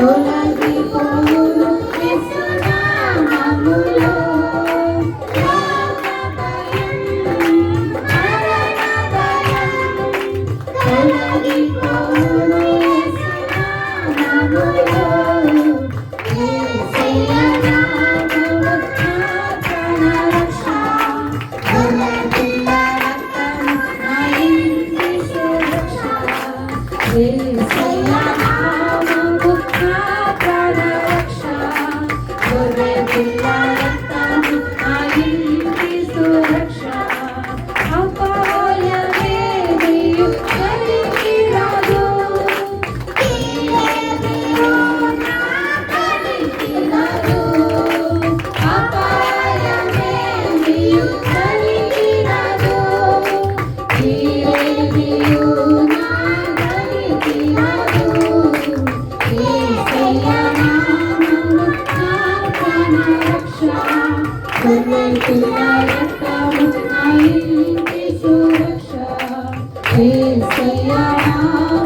తొలగిపోవును యేసునామములో రోగ భయం మరణ భయం తొలగిపోవును యేసునామములో యేసయ్య నామము నా ప్రాణరక్ష గొర్రెపిల్ల రక్తము నా ఇంటి సురక్ష యేసయ్య నామము నా ప్రాణరక్ష గొర్రెపిల్ల రక్తము నా ఇంటి సురక్ష అపాయమేదియు కలిగి రాదు కీడేదియు నా కలిగి రాదు అపాయమేదియు కలిగి రాదు కీడేదియు నా కలిగి రాదు యేసయ్య నామము నా ప్రాణరక్ష గొర్రెపిల్ల రక్తము నా ఇంటి సురక్ష యేసయ్య నామము